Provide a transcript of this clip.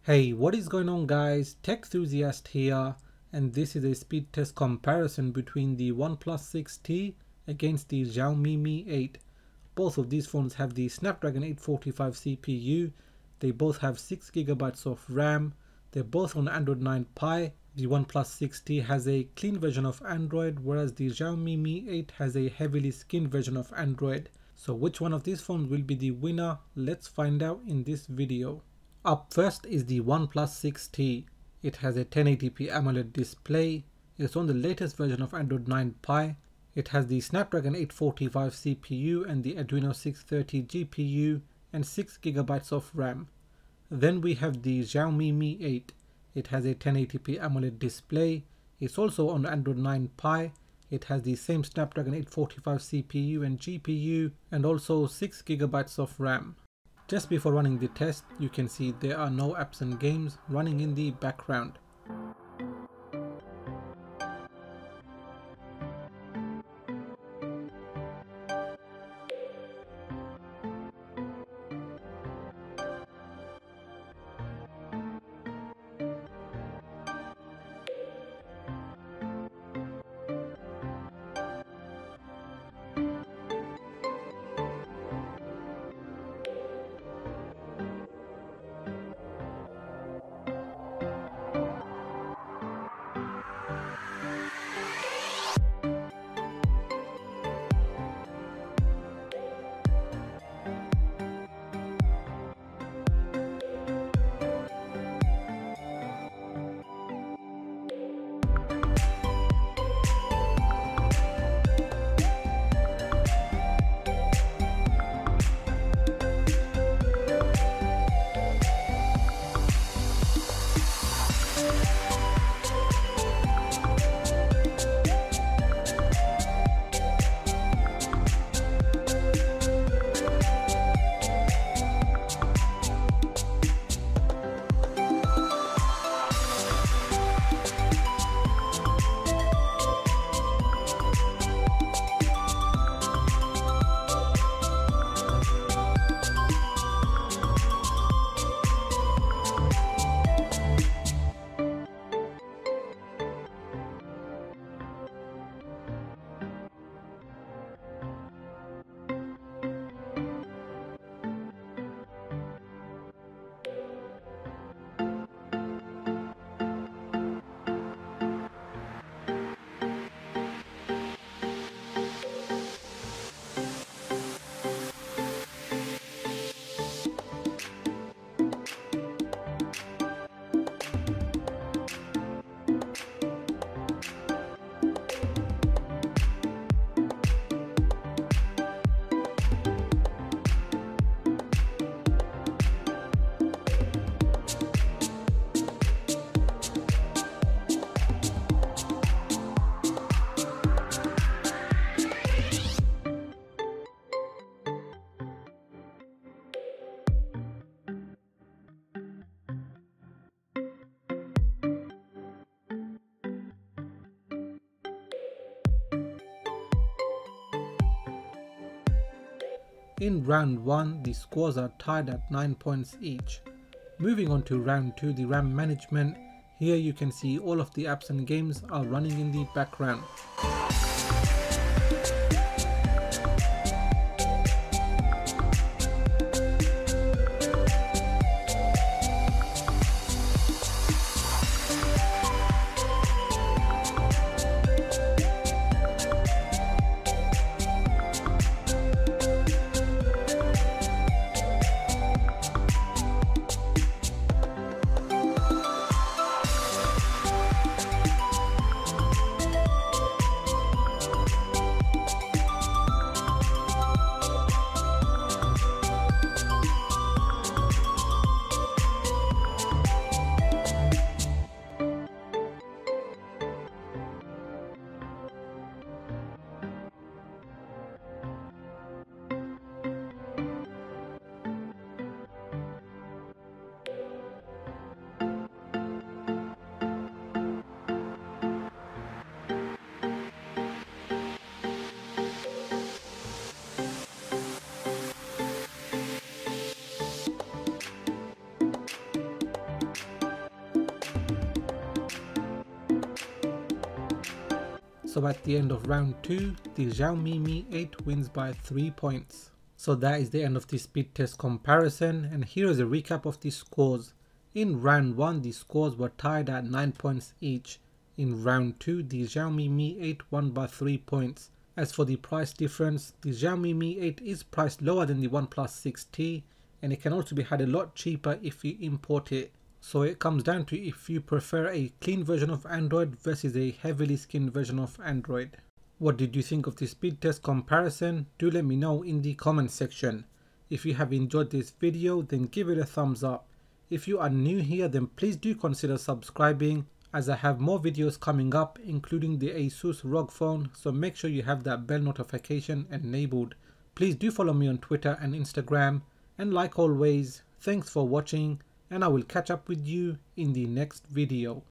Hey, what is going on guys? Tech Enthusiast here, and this is a speed test comparison between the OnePlus 6T against the Xiaomi Mi 8. Both of these phones have the Snapdragon 845 CPU, they both have 6GB of RAM, they're both on Android 9 Pie. The OnePlus 6T has a clean version of Android, whereas the Xiaomi Mi 8 has a heavily skinned version of Android. So which one of these phones will be the winner? Let's find out in this video. Up first is the OnePlus 6T. It has a 1080p AMOLED display, it's on the latest version of Android 9 Pie, it has the Snapdragon 845 CPU and the Adreno 630 GPU and 6GB of RAM. Then we have the Xiaomi Mi 8. It has a 1080p AMOLED display, it's also on Android 9 Pie, it has the same Snapdragon 845 CPU and GPU and also 6GB of RAM. Just before running the test, you can see there are no apps and games running in the background. In round 1, the scores are tied at 9 points each. Moving on to round 2, the RAM management. Here you can see all of the apps and games are running in the background. So at the end of round 2, the Xiaomi Mi 8 wins by 3 points. So that is the end of the speed test comparison, and here is a recap of the scores. In round 1 the scores were tied at 9 points each. In round 2 the Xiaomi Mi 8 won by 3 points. As for the price difference, the Xiaomi Mi 8 is priced lower than the OnePlus 6T, and it can also be had a lot cheaper if you import it. So it comes down to if you prefer a clean version of Android versus a heavily skinned version of Android. What did you think of the speed test comparison? Do let me know in the comment section. If you have enjoyed this video, then give it a thumbs up. If you are new here, then please do consider subscribing, as I have more videos coming up, including the Asus ROG phone, so make sure you have that bell notification enabled. Please do follow me on Twitter and Instagram, and like always, thanks for watching, and I will catch up with you in the next video.